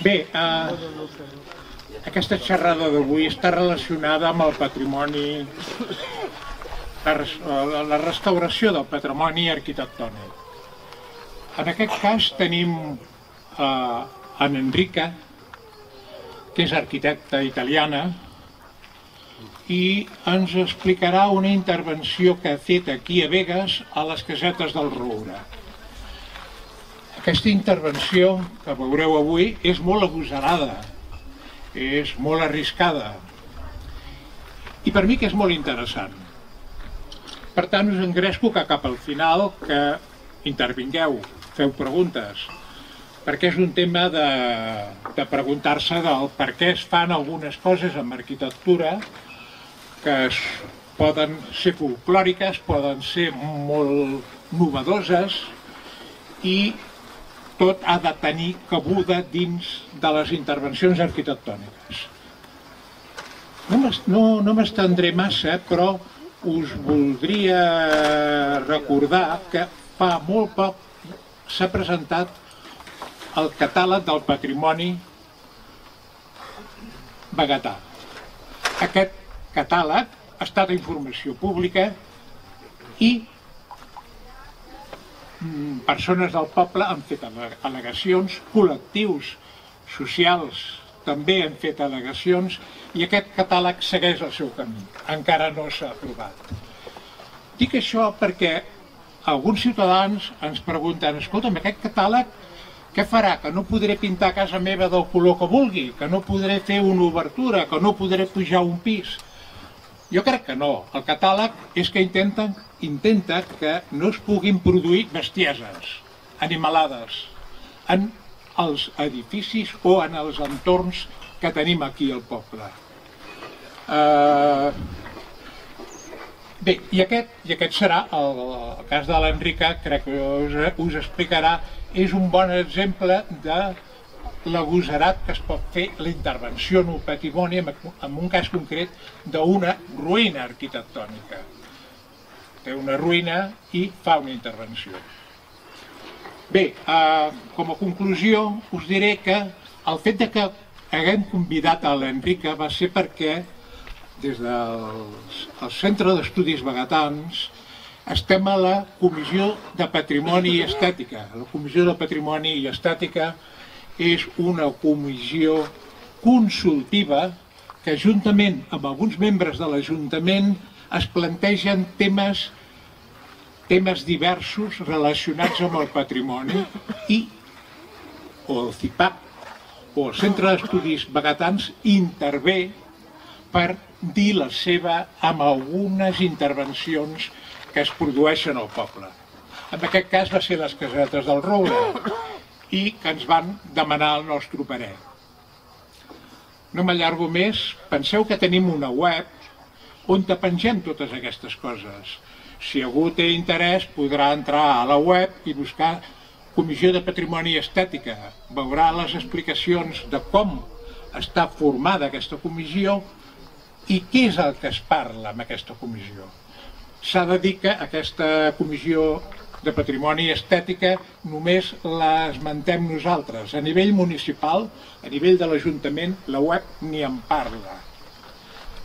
Bé, aquesta xerrada d'avui està relacionada amb el patrimoni, la restauració del patrimoni arquitectònic. En aquest cas tenim en Enrica, que és arquitecta italiana, i ens explicarà una intervenció que ha fet aquí a Begues, a les Casetes del Roure. Aquesta intervenció que veureu avui és molt agosarada, és molt arriscada i per mi que és molt interessant. Per tant, us engresco que cap al final que intervingueu, feu preguntes, perquè és un tema de preguntar-se del per què es fan algunes coses en arquitectura que poden ser folclòriques, poden ser molt novedoses i tot ha de tenir cabuda dins de les intervencions arquitectòniques. No m'estendré massa, però us voldria recordar que fa molt poc s'ha presentat el catàleg del patrimoni beguetà. Aquest catàleg ha estat informació pública i persones del poble han fet al·legacions, col·lectius socials també han fet al·legacions i aquest catàleg segueix el seu camí. Encara no s'ha aprovat. Dic això perquè alguns ciutadans ens pregunten: escolta'm, aquest catàleg què farà? Que no podré pintar casa meva del color que vulgui? Que no podré fer una obertura? Que no podré pujar un pis? Jo crec que no. El catàleg és que intenta que no es puguin produir bestieses, animalades, en els edificis o en els entorns que tenim aquí al poble. Bé, i aquest serà el cas de l'Enrica, crec que us explicarà, és un bon exemple de l'agosarat que es pot fer la intervenció en un patrimoni, en un cas concret d'una ruïna arquitectònica. Té una ruïna i fa una intervenció. Bé, com a conclusió us diré que el fet que haguem convidat a l'Enrica va ser perquè des del Centre d'Estudis Beguetans estem a la Comissió de Patrimoni i Estètica. La Comissió de Patrimoni i Estètica és una comissió consultiva que juntament amb alguns membres de l'Ajuntament es plantegen temes diversos relacionats amb el patrimoni i el CIPAC o el Centre d'Estudis Beguetans intervé per dir la seva amb algunes intervencions que es produeixen al poble. En aquest cas va ser les Casetes del Roure i que ens van demanar el nostre parer. No m'allargo més, penseu que tenim una web on pengem totes aquestes coses. Si algú té interès podrà entrar a la web i buscar Comissió de Patrimoni i Estètica. Veurà les explicacions de com està formada aquesta comissió i què és el que es parla en aquesta comissió. S'ha de dir que aquesta comissió de Patrimoni i Estètica només l'esmentem nosaltres. A nivell municipal, a nivell de l'Ajuntament, la web ni en parla.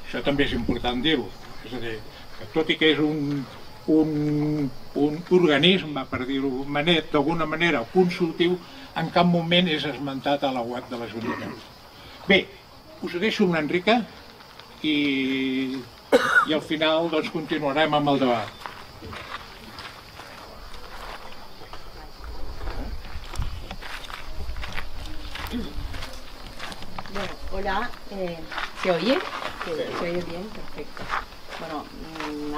Això també és important dir-ho. És a dir, que tot i que és un organisme, per dir-ho d'alguna manera, consultiu, en cap moment és esmentat a la web de l'Ajuntament. Bé, us ho deixo amb l'Enrica i al final doncs, continuarem amb el debat. Bueno, hola, ¿se oye? ¿Se oye bien? Perfecto. Bueno,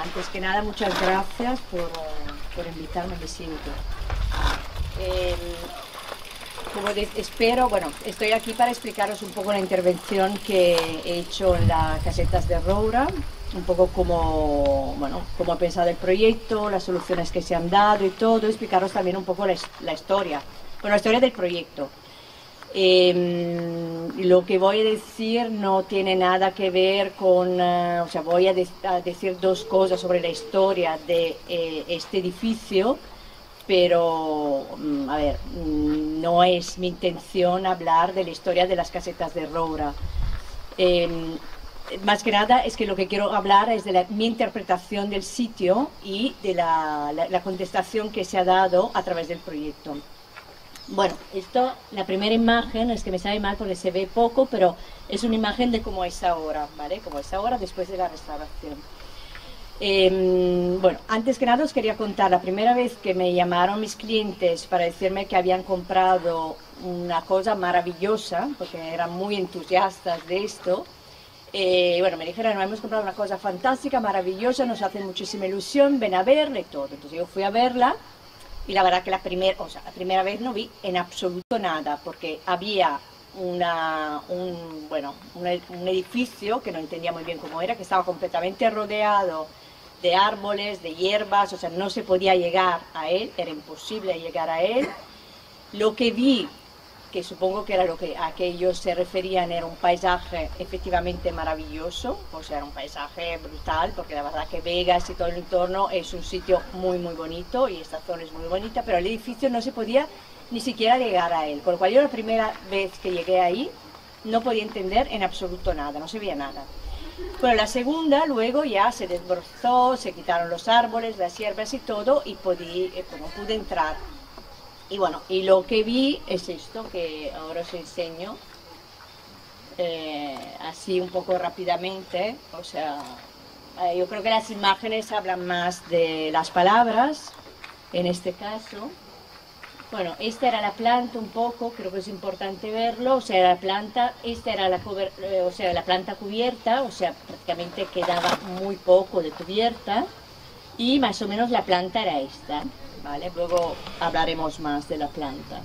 antes que nada, muchas gracias por invitarme, me siento. Como espero, bueno, estoy aquí para explicaros un poco la intervención que he hecho en las Casetas de Roura, un poco cómo ha pensado el proyecto, las soluciones que se han dado y todo, explicaros también un poco la historia, la historia del proyecto. Lo que voy a decir no tiene nada que ver con, voy a decir dos cosas sobre la historia de este edificio pero, a ver, no es mi intención hablar de la historia de las casetas de Roura. Más que nada es que lo que quiero hablar es de mi interpretación del sitio y de la contestación que se ha dado a través del proyecto. Bueno, esto, la primera imagen, es que me sabe mal porque se ve poco, pero es una imagen de cómo es ahora, ¿vale? Como es ahora después de la restauración. Bueno, antes que nada os quería contar, la primera vez que me llamaron mis clientes para decirme que habían comprado una cosa maravillosa, porque eran muy entusiastas de esto, bueno, me dijeron, hemos comprado una cosa fantástica, maravillosa, nos hace muchísima ilusión, ven a verla y todo. Entonces yo fui a verla y la verdad que la primera vez no vi en absoluto nada, porque había un edificio que no entendía muy bien cómo era, que estaba completamente rodeado de árboles, de hierbas, o sea, no se podía llegar a él, era imposible llegar a él. Lo que vi, que supongo que era a que ellos se referían, era un paisaje efectivamente maravilloso, o sea, era un paisaje brutal, porque la verdad que Begas y todo el entorno es un sitio muy muy bonito y esta zona es muy bonita, pero el edificio no se podía ni siquiera llegar a él, con lo cual yo la primera vez que llegué ahí no podía entender en absoluto nada, no se veía nada. Bueno, la segunda luego ya se desbrozó, se quitaron los árboles, las hierbas y todo, y como pude entrar. Y bueno, y lo que vi es esto, que ahora os enseño, así un poco rápidamente. O sea, yo creo que las imágenes hablan más de las palabras, en este caso. Bueno, esta era la planta un poco, creo que es importante verlo, o sea, la planta, esta era la planta cubierta, o sea, prácticamente quedaba muy poco de cubierta, y más o menos la planta era esta. ¿Vale? Luego hablaremos más de la planta.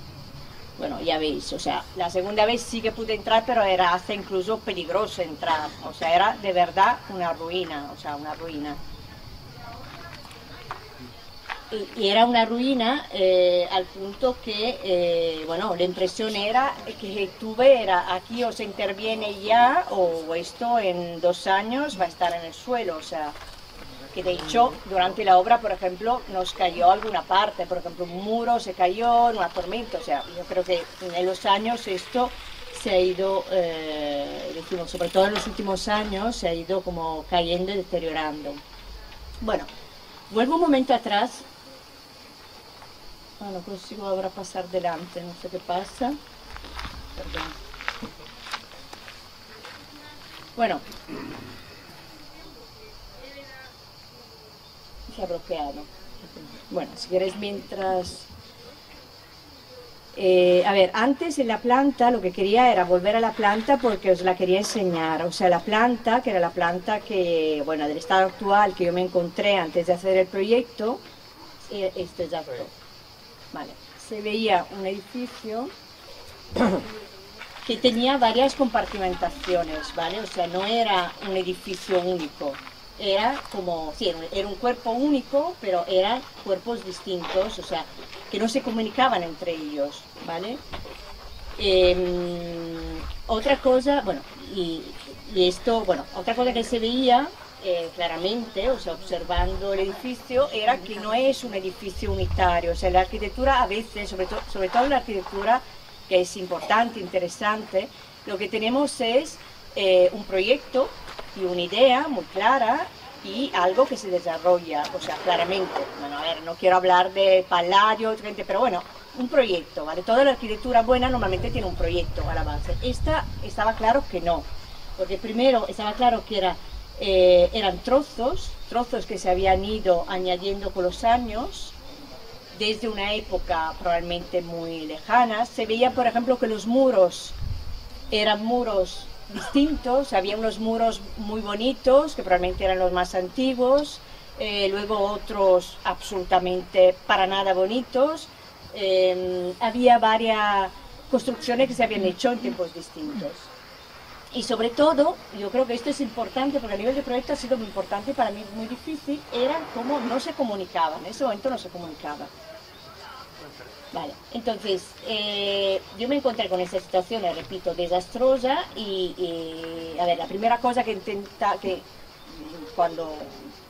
Bueno, ya veis, o sea, la segunda vez sí que pude entrar, pero era hasta incluso peligroso entrar, o sea, era de verdad una ruina, o sea, una ruina. Y era una ruina al punto que, bueno, la impresión que tuve era, aquí o se interviene ya, o esto en 2 años va a estar en el suelo, o sea, que de hecho durante la obra, por ejemplo, nos cayó alguna parte, por ejemplo un muro se cayó en una tormenta, o sea, yo creo que en los años esto se ha ido, decimos, sobre todo en los últimos años, se ha ido como cayendo y deteriorando. Bueno, vuelvo un momento atrás, no consigo ahora pasar delante, no sé qué pasa, perdón. Bueno, se ha bloqueado. Bueno, si queréis mientras... a ver, antes en la planta lo que quería era volver a la planta porque os la quería enseñar. O sea, la planta, que era la planta que, bueno, del estado actual que yo me encontré antes de hacer el proyecto, esto es apto. Vale, se veía un edificio que tenía varias compartimentaciones, ¿vale? O sea, no era un edificio único. Era como, sí, era un cuerpo único, pero eran cuerpos distintos, o sea, que no se comunicaban entre ellos, ¿vale? Otra cosa, bueno, y esto, bueno, otra cosa que se veía claramente, o sea, observando el edificio, era que no es un edificio unitario, o sea, la arquitectura a veces, sobre todo la arquitectura, que es importante, interesante, lo que tenemos es un proyecto y una idea muy clara y algo que se desarrolla, o sea, claramente. Bueno, a ver, no quiero hablar de Palladio, pero bueno, un proyecto, ¿vale? Toda la arquitectura buena normalmente tiene un proyecto a la base. Esta estaba claro que no, porque primero estaba claro que eran trozos que se habían ido añadiendo con los años, desde una época probablemente muy lejana. Se veía, por ejemplo, que los muros eran muros distintos, había unos muros muy bonitos, que probablemente eran los más antiguos, luego otros absolutamente para nada bonitos. Había varias construcciones que se habían hecho en tiempos distintos. Y sobre todo, yo creo que esto es importante, porque a nivel de proyecto ha sido muy importante, para mí muy difícil, era cómo no se comunicaban, en ese momento no se comunicaba. Vale, entonces, yo me encontré con esta situación, repito, desastrosa, y a ver, la primera cosa que cuando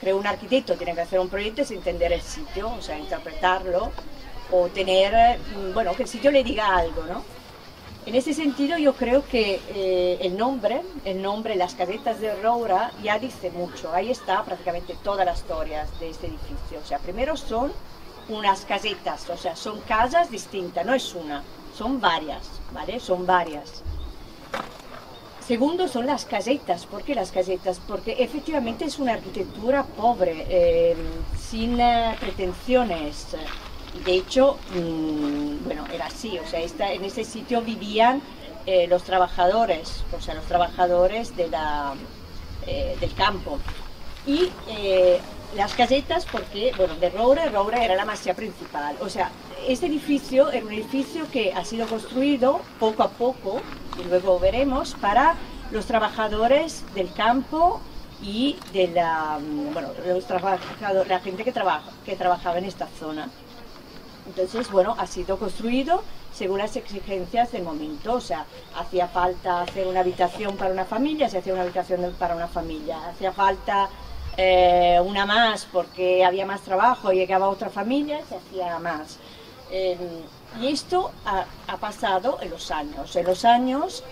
creo un arquitecto tiene que hacer un proyecto es entender el sitio, o sea, interpretarlo, o tener, bueno, que el sitio le diga algo, ¿no? En ese sentido yo creo que el nombre, Las Casetas de Roura, ya dice mucho. Ahí está prácticamente todas las historias de este edificio. O sea, primero son unas casetas, o sea, son casas distintas, no es una, son varias, ¿vale? Son varias. Segundo son las casetas. ¿Por qué las casetas? Porque efectivamente es una arquitectura pobre, sin pretensiones. De hecho, bueno, era así, o sea, en ese sitio vivían los trabajadores, o sea, los trabajadores del campo. Y las casetas, porque, bueno, de Roura era la masía principal. O sea, este edificio era un edificio que ha sido construido poco a poco, y luego veremos, para los trabajadores del campo y de la gente que trabajaba en esta zona. Entonces, bueno, ha sido construido según las exigencias del momento. O sea, hacía falta hacer una habitación para una familia, se hacía una habitación para una familia. Hacía falta una más porque había más trabajo y llegaba otra familia, se hacía más. Y esto ha pasado en los años. En los años,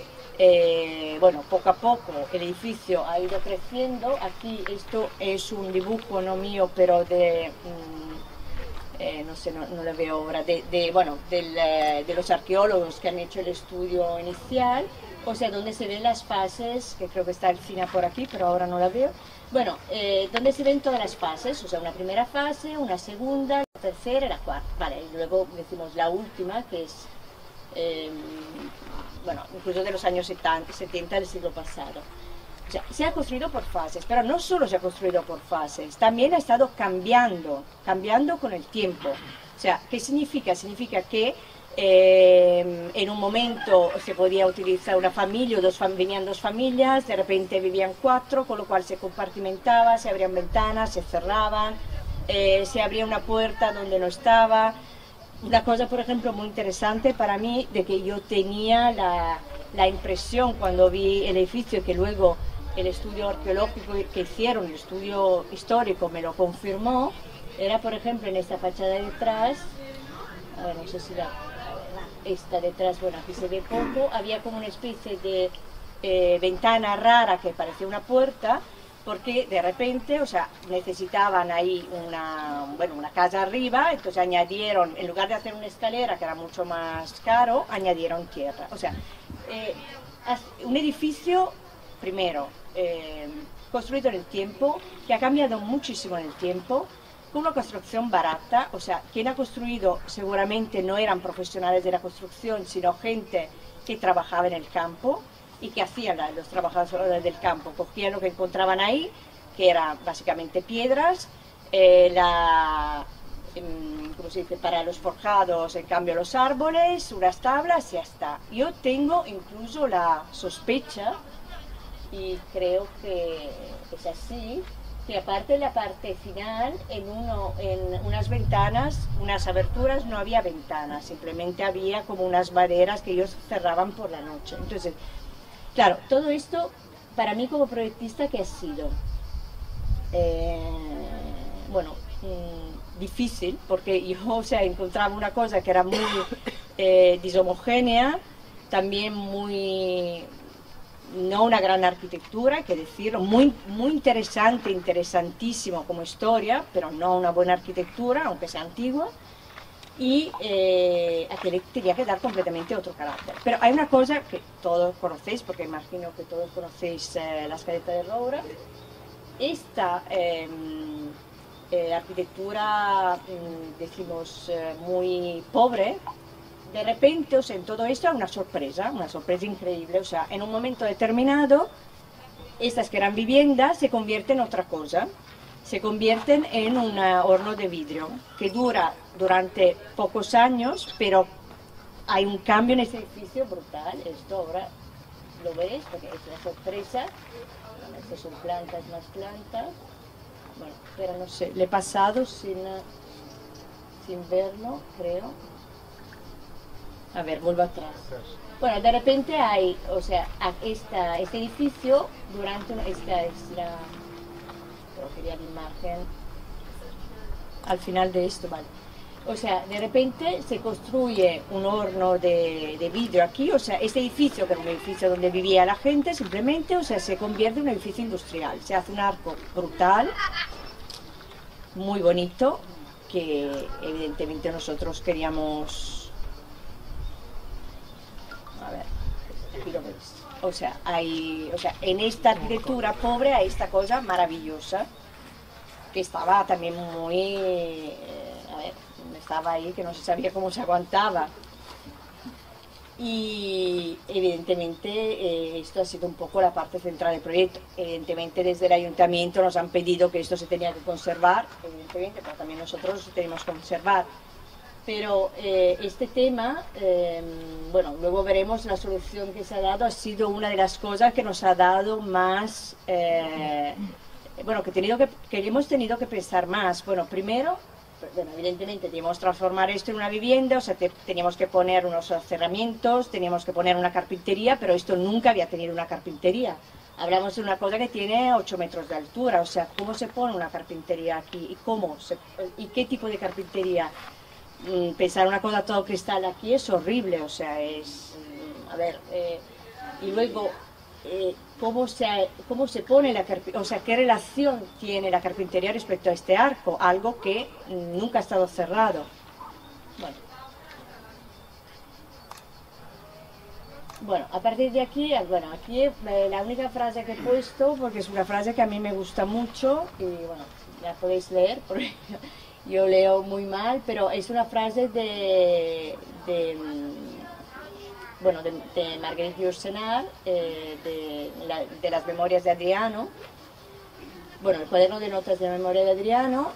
bueno, poco a poco el edificio ha ido creciendo. Aquí esto es un dibujo no mío, pero de... no sé, no lo veo ahora, de los arqueólogos que han hecho el estudio inicial, o sea, donde se ven las fases, que creo que está Elfina por aquí, pero ahora no la veo. Bueno, donde se ven todas las fases, o sea, una primera fase, una segunda, la tercera y la cuarta, vale, y luego decimos la última, que es, bueno, incluso de los años 70 del siglo pasado. O sea, se ha construido por fases, pero no solo se ha construido por fases, también ha estado cambiando con el tiempo. O sea, ¿qué significa? Significa que en un momento se podía utilizar una familia o venían dos familias, de repente vivían cuatro, con lo cual se compartimentaba, se abrían ventanas, se cerraban, se abría una puerta donde no estaba. Una cosa, por ejemplo, muy interesante para mí, de que yo tenía la impresión cuando vi el edificio, que luego el estudio arqueológico que hicieron, el estudio histórico me lo confirmó, era, por ejemplo, en esta fachada de detrás, a ver, no sé si esta detrás, bueno, aquí se ve poco, había como una especie de ventana rara que parecía una puerta, porque de repente, o sea, necesitaban ahí una casa arriba, entonces añadieron, en lugar de hacer una escalera, que era mucho más caro, añadieron tierra. O sea, un edificio, primero, construido en el tiempo, que ha cambiado muchísimo en el tiempo, con una construcción barata. O sea, quien ha construido seguramente no eran profesionales de la construcción, sino gente que trabajaba en el campo. ¿Y que hacían los trabajadores del campo? Cogían lo que encontraban ahí, que eran básicamente piedras, ¿cómo se dice? Para los forjados, en cambio, los árboles, unas tablas y ya está. Yo tengo incluso la sospecha, y creo que es así, que aparte de la parte final, en unas ventanas, unas aberturas, no había ventanas, simplemente había como unas maderas que ellos cerraban por la noche. Entonces, claro, todo esto, para mí como proyectista, ¿qué ha sido? Bueno, difícil, porque yo, o sea, encontraba una cosa que era muy dishomogénea, también muy... no una gran arquitectura, hay que decirlo, muy interesante, interesantísimo como historia, pero no una buena arquitectura, aunque sea antigua, y a que le tenía que dar completamente otro carácter. Pero hay una cosa que todos conocéis, porque imagino que todos conocéis Las Casetas de Roura. Esta arquitectura, decimos, muy pobre, de repente, o sea, en todo esto hay una sorpresa increíble. O sea, en un momento determinado, estas que eran viviendas se convierten en otra cosa. Se convierten en un horno de vidrio que dura durante pocos años, pero hay un cambio en este edificio brutal. Esto ahora lo veis porque es una sorpresa. Bueno, estas son plantas, más plantas. Bueno, pero no sé, le he pasado sin verlo, creo. A ver, vuelvo atrás. Bueno, de repente hay, o sea, este edificio durante esta es la... Pero quería la imagen al final de esto, vale. O sea, de repente se construye un horno de vidrio aquí, o sea, este edificio, que era un edificio donde vivía la gente, simplemente, o sea, se convierte en un edificio industrial. Se hace un arco brutal, muy bonito, que evidentemente nosotros queríamos... A ver, aquí lo veis. O sea, en esta arquitectura pobre hay esta cosa maravillosa, que estaba también muy... a ver, estaba ahí, que no se sabía cómo se aguantaba. Y evidentemente esto ha sido un poco la parte central del proyecto. Evidentemente desde el ayuntamiento nos han pedido que esto se tenía que conservar, evidentemente, pero también nosotros tenemos que conservar. Pero este tema, bueno, luego veremos la solución que se ha dado, ha sido una de las cosas que nos ha dado más, bueno, que hemos tenido que pensar más. Bueno, primero, bueno, evidentemente teníamos que transformar esto en una vivienda, o sea, teníamos que poner unos cerramientos, teníamos que poner una carpintería, pero esto nunca había tenido una carpintería. Hablamos de una cosa que tiene 8 metros de altura, o sea, ¿cómo se pone una carpintería aquí? ¿Y qué tipo de carpintería? Pensar una cosa todo cristal aquí es horrible, o sea, es... a ver, y luego... ¿cómo se pone la carpintería? O sea, ¿qué relación tiene la carpintería respecto a este arco? Algo que nunca ha estado cerrado. Bueno, a partir de aquí, bueno, aquí la única frase que he puesto, porque es una frase que a mí me gusta mucho, y bueno, la podéis leer, porque yo leo muy mal, pero es una frase de Marguerite Yourcenar, de las memorias de Adriano, bueno, el cuaderno de notas de la memoria de Adriano.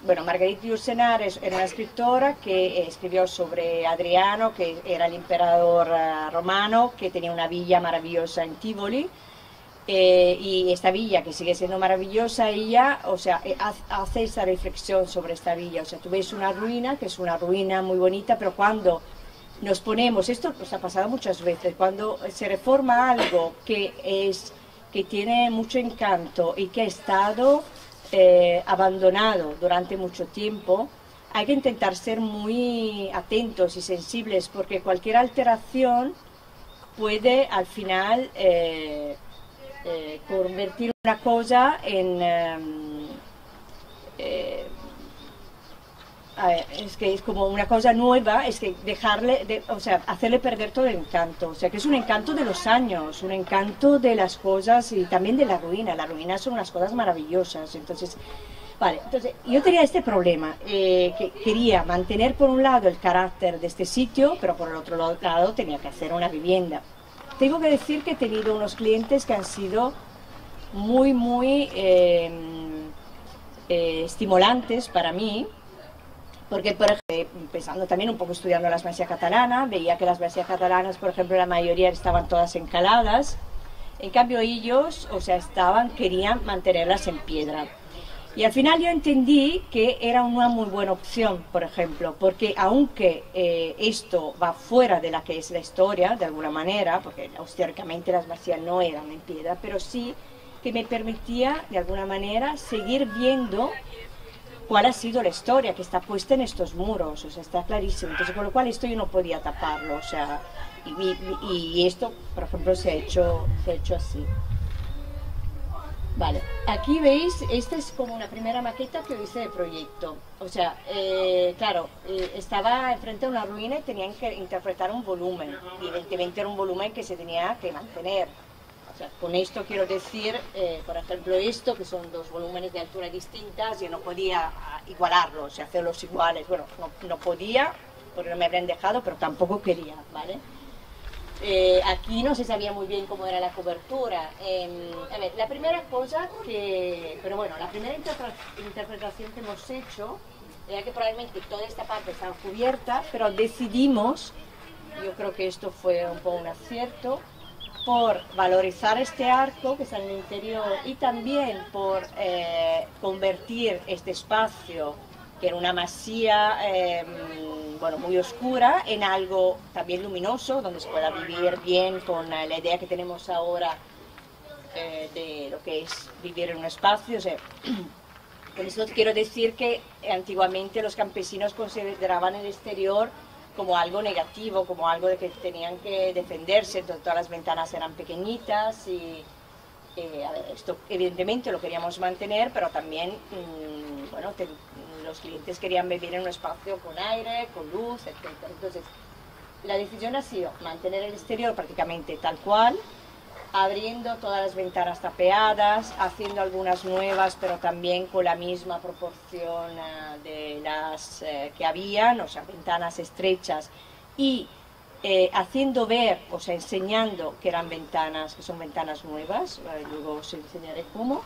Bueno, Marguerite Yourcenar era una escritora que escribió sobre Adriano, que era el emperador romano, que tenía una villa maravillosa en Tivoli, y esta villa, que sigue siendo maravillosa, ella, o sea, hace esa reflexión sobre esta villa. O sea, tú ves una ruina, que es una ruina muy bonita, pero cuando nos ponemos, esto nos ha pasado muchas veces, cuando se reforma algo que tiene mucho encanto y que ha estado abandonado durante mucho tiempo, hay que intentar ser muy atentos y sensibles, porque cualquier alteración puede al final convertir una cosa en... a ver, es que es como una cosa nueva, es que o sea, hacerle perder todo el encanto, o sea, que es un encanto de los años, un encanto de las cosas y también de la ruina son unas cosas maravillosas. Entonces, vale, entonces yo tenía este problema, que quería mantener por un lado el carácter de este sitio, pero por el otro lado tenía que hacer una vivienda. Tengo que decir que he tenido unos clientes que han sido muy estimulantes para mí, porque, por ejemplo, empezando también un poco estudiando las masías catalanas, veía que las masías catalanas, por ejemplo, la mayoría estaban todas encaladas, en cambio ellos, o sea, querían mantenerlas en piedra. Y al final yo entendí que era una muy buena opción, por ejemplo, porque aunque esto va fuera de la que es la historia, de alguna manera, porque históricamente las masías no eran en piedra, pero sí que me permitía, de alguna manera, seguir viendo cuál ha sido la historia que está puesta en estos muros, o sea, está clarísimo. Entonces, con lo cual esto yo no podía taparlo, o sea, y esto, por ejemplo, se ha hecho así. Vale, aquí veis, esta es como una primera maqueta que hice de proyecto. O sea, claro, estaba enfrente a una ruina y tenían que interpretar un volumen. Y evidentemente era un volumen que se tenía que mantener. O sea, con esto quiero decir, por ejemplo, esto, que son dos volúmenes de altura distintas, yo no podía igualarlos, o sea, hacerlos iguales. Bueno, no podía, porque no me habrían dejado, pero tampoco quería, ¿vale? Aquí no se sabía muy bien cómo era la cobertura. A ver, la primera cosa pero bueno, la primera interpretación que hemos hecho era que probablemente toda esta parte estaba cubierta, pero decidimos, yo creo que esto fue un poco un acierto, por valorizar este arco que está en el interior y también por convertir este espacio, que era una masía bueno, muy oscura, en algo también luminoso, donde se pueda vivir bien con la idea que tenemos ahora de lo que es vivir en un espacio. O sea, Con esto quiero decir que antiguamente los campesinos consideraban el exterior como algo negativo, como algo de que tenían que defenderse, entonces todas las ventanas eran pequeñitas y a ver, esto evidentemente lo queríamos mantener, pero también bueno, los clientes querían vivir en un espacio con aire, con luz, etc. Entonces la decisión ha sido mantener el exterior prácticamente tal cual, abriendo todas las ventanas tapeadas, haciendo algunas nuevas, pero también con la misma proporción de las que habían, o sea, ventanas estrechas, y haciendo ver, o sea, enseñando que eran ventanas, que son ventanas nuevas, luego os enseñaré cómo,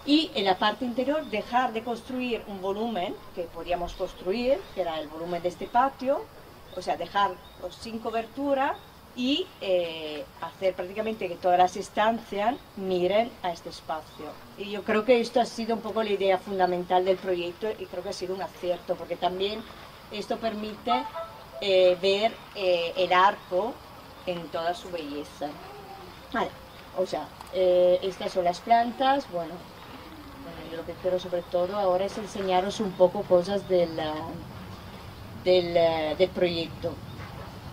y en la parte interior dejar de construir un volumen que podíamos construir, que era el volumen de este patio, o sea, dejar sin cobertura, y hacer prácticamente que todas las estancias miren a este espacio. Y yo creo que esto ha sido un poco la idea fundamental del proyecto y creo que ha sido un acierto, porque también esto permite ver el arco en toda su belleza. Vale, o sea, estas son las plantas. Bueno, yo lo que quiero sobre todo ahora es enseñaros un poco cosas del proyecto.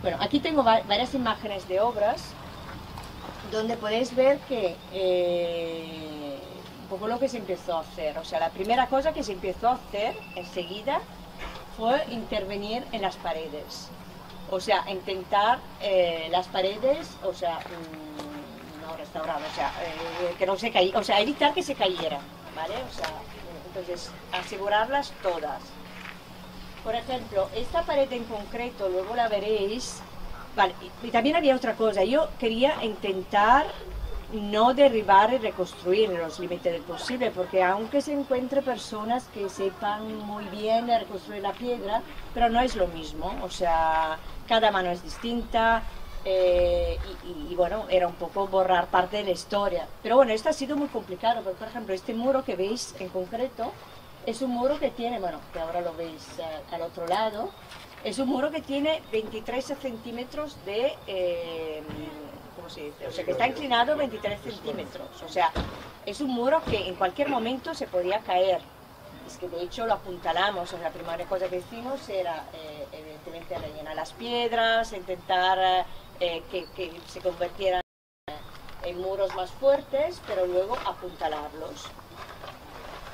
Bueno, aquí tengo varias imágenes de obras donde podéis ver que un poco lo que se empezó a hacer. O sea, la primera cosa que se empezó a hacer enseguida fue intervenir en las paredes. O sea, intentar las paredes, o sea, no restaurar, o sea, que no se cayera, o sea, evitar que se cayeran, ¿vale? O sea, entonces, asegurarlas todas. Por ejemplo, esta pared en concreto, luego la veréis. Vale, y también había otra cosa. Yo quería intentar no derribar y reconstruir en los límites del posible, porque aunque se encuentre personas que sepan muy bien reconstruir la piedra, pero no es lo mismo. O sea, cada mano es distinta y bueno, era un poco borrar parte de la historia. Pero bueno, esto ha sido muy complicado, porque por ejemplo, este muro que veis en concreto, es un muro que tiene, bueno, que ahora lo veis al otro lado, es un muro que tiene 23 centímetros de, ¿cómo se dice? O sea, que está inclinado 23 centímetros. O sea, es un muro que en cualquier momento se podía caer. Es que de hecho lo apuntalamos. O sea, la primera cosa que hicimos era, evidentemente, rellenar las piedras, intentar que se convirtieran en muros más fuertes, pero luego apuntalarlos.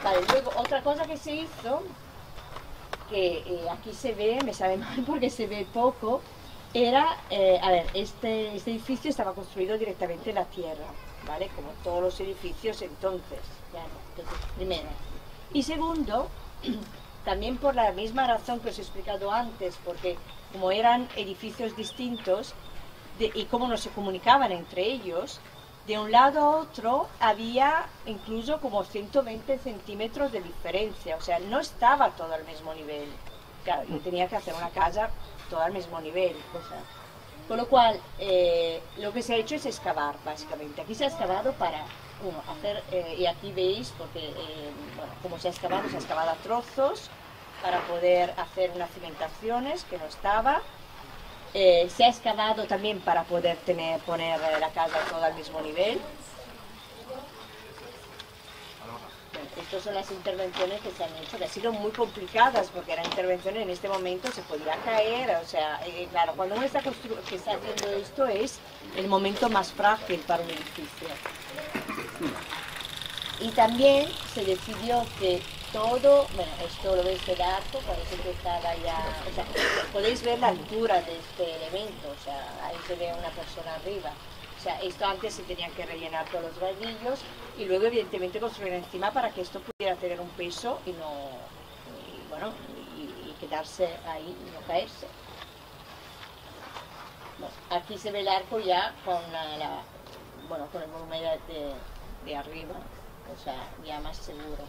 Vale, luego otra cosa que se hizo, que aquí se ve, me sabe mal porque se ve poco, era, a ver, este edificio estaba construido directamente en la tierra, ¿vale? Como todos los edificios entonces, ya no. Entonces, primero. Y segundo, también por la misma razón que os he explicado antes, porque como eran edificios distintos y cómo no se comunicaban entre ellos, de un lado a otro había incluso como 120 centímetros de diferencia, o sea, no estaba todo al mismo nivel. Claro, yo tenía que hacer una casa todo al mismo nivel, o sea, con lo cual lo que se ha hecho es excavar, básicamente. Aquí se ha excavado para, hacer, y aquí veis, porque, bueno, como se ha excavado a trozos para poder hacer unas cimentaciones que no estaba. Se ha excavado también para poder poner la casa todo al mismo nivel. Bueno, estas son las intervenciones que se han hecho, que han sido muy complicadas porque eran intervenciones en este momento, se podía caer, o sea, claro, cuando uno está haciendo esto es el momento más frágil para un edificio. Y también se decidió que todo, bueno, esto lo veis del arco, parece que estaba ya, o sea, podéis ver la altura de este elemento, o sea, ahí se ve una persona arriba. O sea, esto antes se tenían que rellenar todos los ladrillos y luego evidentemente construir encima para que esto pudiera tener un peso y no, bueno, y quedarse ahí y no caerse. Bueno, aquí se ve el arco ya con bueno, con el volumen de arriba, o sea, ya más seguro.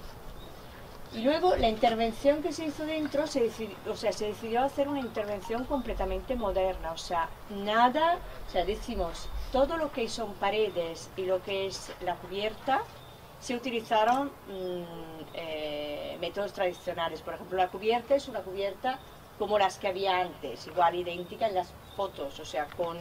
Y luego la intervención que se hizo dentro, se decidió hacer una intervención completamente moderna, o sea, nada, o sea, decimos, todo lo que son paredes y lo que es la cubierta, se utilizaron métodos tradicionales. Por ejemplo, la cubierta es una cubierta como las que había antes, igual idéntica en las fotos, o sea, con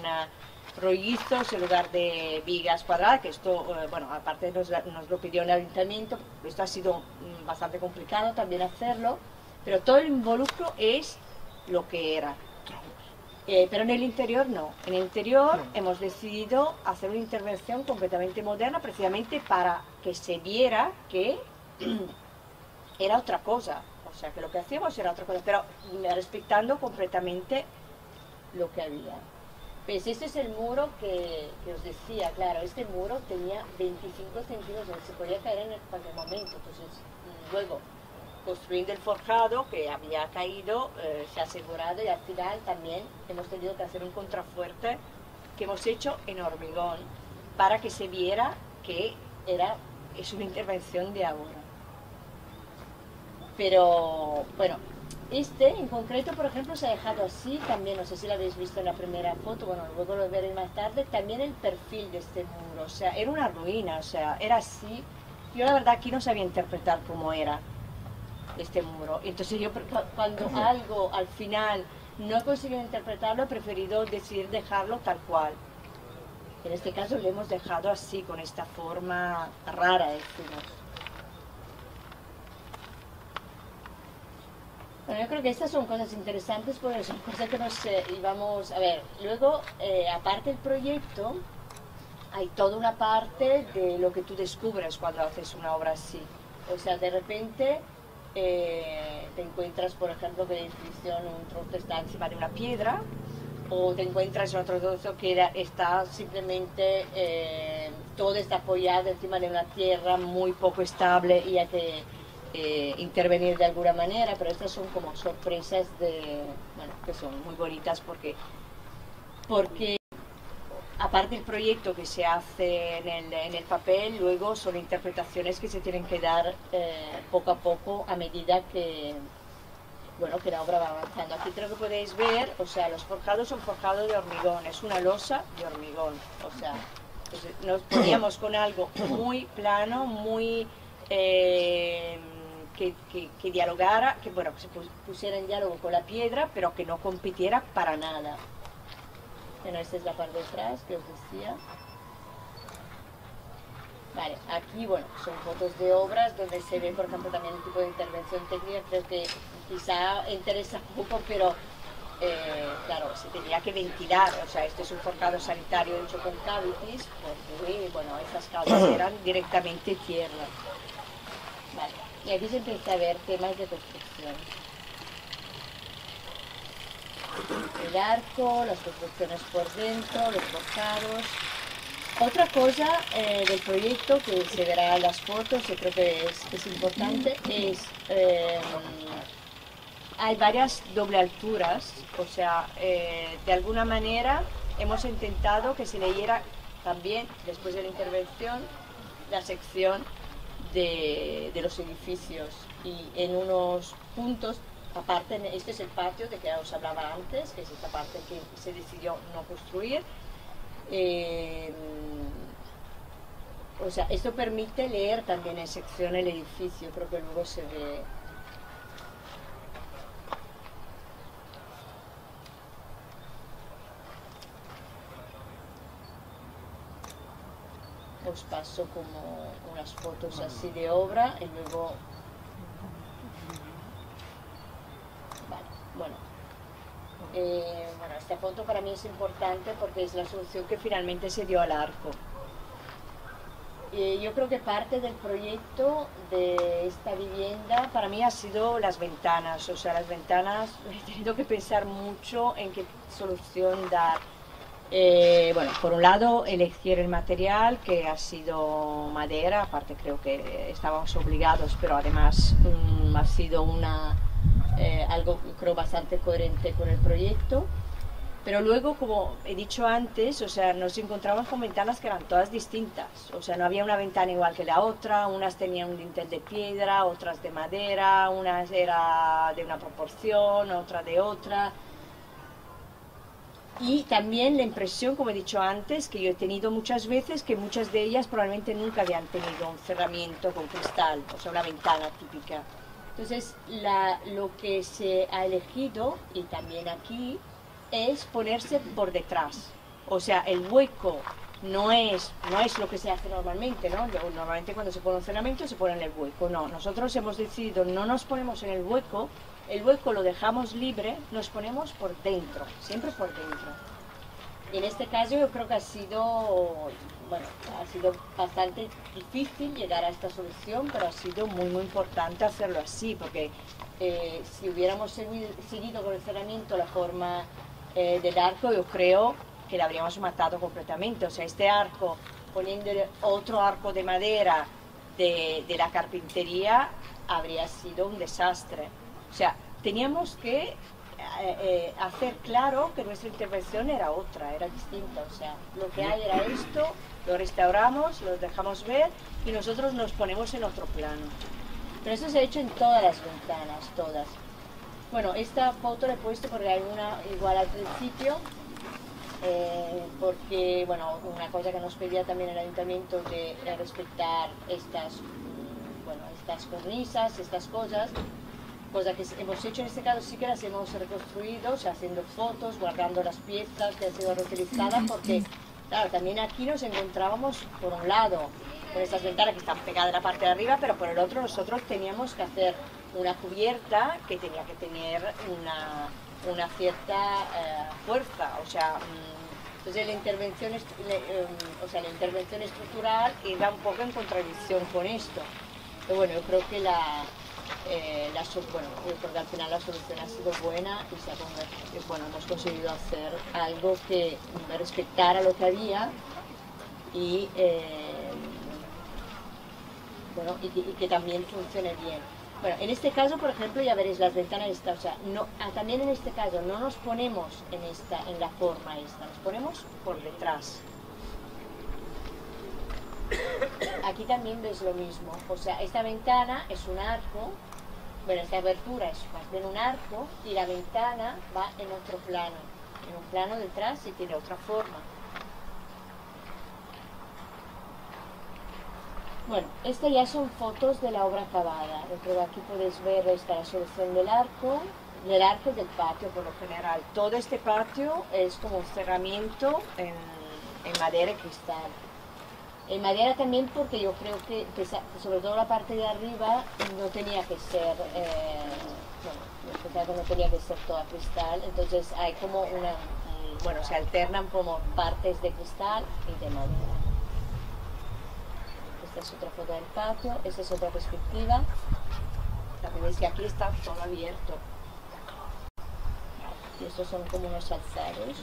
rollizos en lugar de vigas cuadradas, que esto, bueno, aparte nos lo pidió el ayuntamiento, esto ha sido bastante complicado también hacerlo, pero todo el involucro es lo que era. Pero en el interior no. En el interior hemos decidido hacer una intervención completamente moderna, precisamente para que se viera que era otra cosa. O sea, que lo que hacíamos era otra cosa, pero respetando completamente lo que había. Pues este es el muro que os decía, claro, este muro tenía 25 centímetros, se podía caer en cualquier momento. Entonces, luego, construyendo el forjado que había caído, se ha asegurado, y al final también hemos tenido que hacer un contrafuerte que hemos hecho en hormigón para que se viera que es una intervención de ahora. Pero bueno, este en concreto, por ejemplo, se ha dejado así también, no sé si lo habéis visto en la primera foto, bueno, luego lo veréis más tarde, también el perfil de este muro, o sea, era una ruina, o sea, era así. Yo la verdad aquí no sabía interpretar cómo era este muro. Entonces yo cuando algo al final no he conseguido interpretarlo, he preferido decidir dejarlo tal cual. En este caso lo hemos dejado así, con esta forma rara, decimos. Bueno, yo creo que estas son cosas interesantes porque son cosas que nos íbamos a ver. Luego, aparte del proyecto, hay toda una parte de lo que tú descubres cuando haces una obra así. O sea, de repente te encuentras, por ejemplo, que la inscripción, un trozo está encima de una piedra, o te encuentras en otro trozo que está simplemente, todo está apoyado encima de una tierra muy poco estable y hay que intervenir de alguna manera, pero estas son como sorpresas bueno, que son muy bonitas porque aparte del proyecto que se hace en el papel, luego son interpretaciones que se tienen que dar poco a poco a medida que, bueno, que la obra va avanzando. Aquí creo que podéis ver, o sea, los forjados son forjados de hormigón, es una losa de hormigón, o sea, pues nos poníamos con algo muy plano, muy que dialogara, que bueno, que se pusiera en diálogo con la piedra, pero que no compitiera para nada. Bueno, esta es la parte de atrás que os decía. Vale, aquí, bueno, son fotos de obras donde se ve, por ejemplo, también un tipo de intervención técnica. Creo que quizá interesa poco, pero claro, se tenía que ventilar. O sea, este es un forjado sanitario hecho con cavities, porque, bueno, estas cavities eran directamente tierra. Vale, y aquí se empieza a ver temas de construcción. El arco, las construcciones por dentro, los forjados. Otra cosa del proyecto que se verá en las fotos, y creo que es importante, es hay varias doble alturas, o sea, de alguna manera hemos intentado que se leyera también, después de la intervención, la sección de los edificios, y en unos puntos. Aparte, este es el patio de que os hablaba antes, que es esta parte que se decidió no construir. O sea, esto permite leer también en sección el edificio, creo que luego se ve. Os paso como unas fotos así de obra y luego... Bueno, esta foto para mí es importante porque es la solución que finalmente se dio al arco. Yo creo que parte del proyecto de esta vivienda para mí ha sido las ventanas. O sea, las ventanas he tenido que pensar mucho en qué solución dar. Bueno, por un lado elegir el material, que ha sido madera, aparte creo que estábamos obligados, pero además ha sido algo creo bastante coherente con el proyecto. Pero luego, como he dicho antes, o sea, nos encontramos con ventanas que eran todas distintas. O sea, no había una ventana igual que la otra, unas tenían un dintel de piedra, otras de madera, unas era de una proporción, otra de otra. Y también la impresión, como he dicho antes, que yo he tenido muchas veces, que muchas de ellas probablemente nunca habían tenido un cerramiento con cristal, o sea, una ventana típica. Entonces, lo que se ha elegido, y también aquí, es ponerse por detrás. O sea, el hueco no es lo que se hace normalmente, ¿no? Normalmente cuando se pone un cerramiento se pone en el hueco. No, nosotros hemos decidido no nos ponemos en el hueco lo dejamos libre, nos ponemos por dentro, siempre por dentro. Y en este caso yo creo que ha sido bastante difícil llegar a esta solución, pero ha sido muy importante hacerlo así, porque si hubiéramos seguido con el cerramiento la forma del arco, yo creo que la habríamos matado completamente. O sea, este arco, poniéndole otro arco de madera de la carpintería, habría sido un desastre. O sea, teníamos que hacer claro que nuestra intervención era otra, era distinta. O sea, lo que hay era esto, lo restauramos, lo dejamos ver y nosotros nos ponemos en otro plano. Pero eso se ha hecho en todas las ventanas, todas. Bueno, esta foto la he puesto porque hay una igual al principio, porque, bueno, una cosa que nos pedía también el ayuntamiento de respetar estas cornisas, estas cosas que hemos hecho en este caso, sí que las hemos reconstruido, o sea, haciendo fotos, guardando las piezas que han sido reutilizadas, porque, claro, también aquí nos encontrábamos, por un lado, con estas ventanas que están pegadas en la parte de arriba, pero por el otro nosotros teníamos que hacer una cubierta que tenía que tener una cierta fuerza, o sea, entonces la intervención estructural iba un poco en contradicción con esto. Pero bueno, yo creo que porque al final la solución ha sido buena y hemos conseguido hacer algo que respetara lo que había y que también funcione bien. Bueno, en este caso, por ejemplo, ya veréis las ventanas estas, o sea, también en este caso no nos ponemos en la forma esta, nos ponemos por detrás. Aquí también ves lo mismo, o sea, esta ventana es un arco, bueno, esta abertura es más bien un arco y la ventana va en otro plano, en un plano detrás y tiene otra forma. Bueno, estas ya son fotos de la obra acabada. Aquí podéis ver la solución del arco y del patio por lo general. Todo este patio es como un cerramiento en madera y cristal. En madera también porque yo creo que sobre todo la parte de arriba no tenía que ser, no tenía que ser toda cristal, entonces hay como se alternan como partes de cristal y de madera. Esta es otra foto del patio, esta es otra perspectiva. También veis que aquí está todo abierto. Y estos son como unos alzares.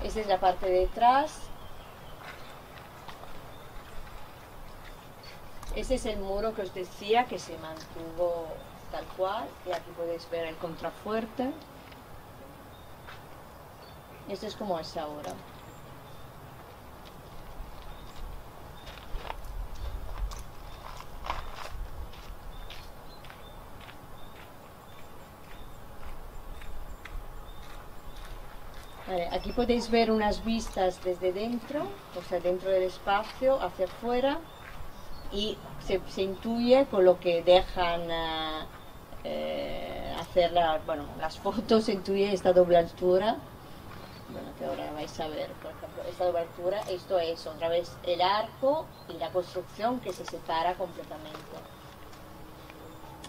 Esta es la parte de detrás. Este es el muro que os decía que se mantuvo tal cual. Y aquí podéis ver el contrafuerte. Esto es como es ahora. Vale, aquí podéis ver unas vistas desde dentro, o sea, dentro del espacio, hacia afuera, y se intuye con lo que dejan hacer las fotos, se intuye esta doble altura, que ahora vais a ver, por ejemplo, esta doble altura, esto es otra vez el arco y la construcción que se separa completamente.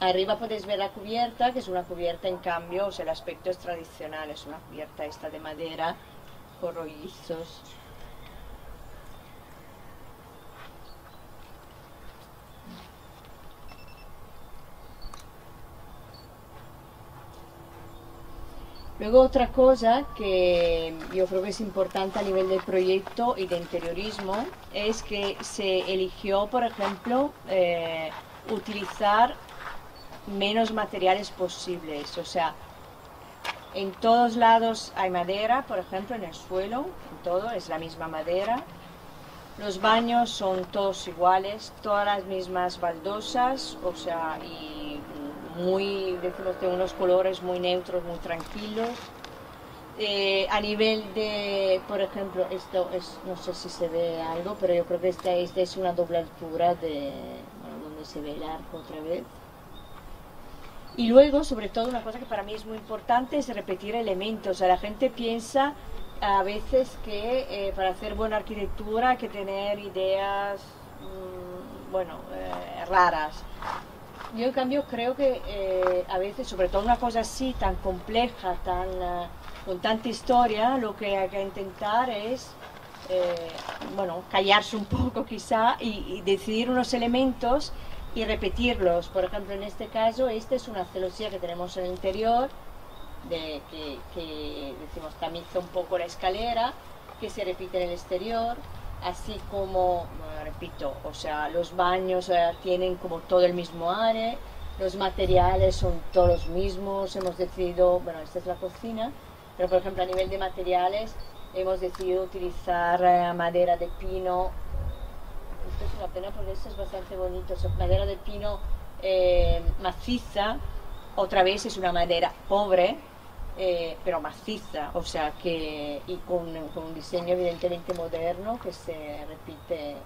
Arriba podéis ver la cubierta, que es una cubierta en cambio, o sea, el aspecto es tradicional, es una cubierta esta de madera con rollizos. Luego otra cosa que yo creo que es importante a nivel del proyecto y de interiorismo es que se eligió, por ejemplo, utilizar menos materiales posibles, o sea, en todos lados hay madera, por ejemplo, en el suelo, en todo es la misma madera. Los baños son todos iguales, todas las mismas baldosas, o sea, y decimos de unos colores muy neutros, muy tranquilos. A nivel de, por ejemplo, esto es, no sé si se ve algo, pero yo creo que esta es una doble altura de, bueno, donde se ve el arco otra vez. Y luego, sobre todo, una cosa que para mí es muy importante es repetir elementos. O sea, la gente piensa a veces que para hacer buena arquitectura hay que tener ideas, bueno, raras. Yo en cambio creo que a veces, sobre todo una cosa así tan compleja, con tanta historia, lo que hay que intentar es, bueno, callarse un poco quizá y decidir unos elementos y repetirlos. Por ejemplo, en este caso, esta es una celosía que tenemos en el interior, que decimos tamiza un poco la escalera, que se repite en el exterior, así como, bueno, repito, o sea, los baños tienen como todo el mismo área, los materiales son todos los mismos, hemos decidido, bueno, esta es la cocina, pero por ejemplo a nivel de materiales hemos decidido utilizar madera de pino. Esto es una pena porque esto es bastante bonito, madera de pino maciza, otra vez es una madera pobre, pero maciza, o sea que, y con un diseño evidentemente moderno que se repite.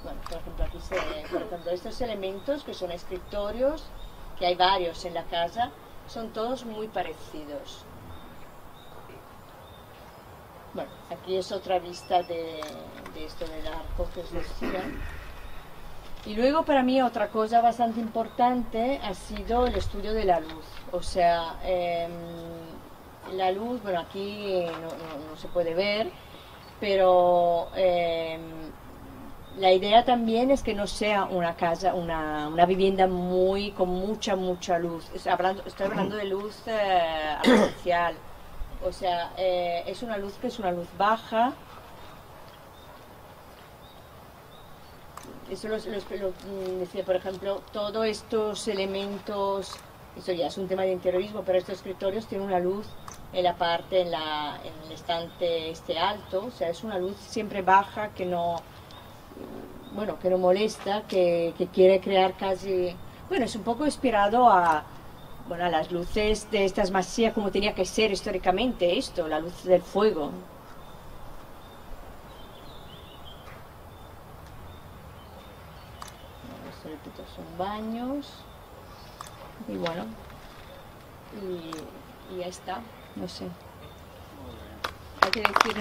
Bueno, por ejemplo aquí se ve, por ejemplo, estos elementos que son escritorios, que hay varios en la casa, son todos muy parecidos. Bueno, aquí es otra vista de esto del arco que os decía. Y luego para mí otra cosa bastante importante ha sido el estudio de la luz. O sea, la luz, bueno, aquí no se puede ver, pero la idea también es que no sea una casa, una vivienda con mucha luz. Estoy hablando de luz artificial. O sea, es una luz que es una luz baja. Eso decía, por ejemplo, todos estos elementos, eso ya es un tema de interiorismo, pero estos escritorios tienen una luz en la parte, en el estante alto, o sea, es una luz siempre baja que no, bueno, que no molesta, que quiere crear casi, bueno, es un poco inspirado a, bueno, a las luces de estas masías como tenía que ser históricamente esto, la luz del fuego. Estos son baños y bueno, y ya está, no sé. Hay que decir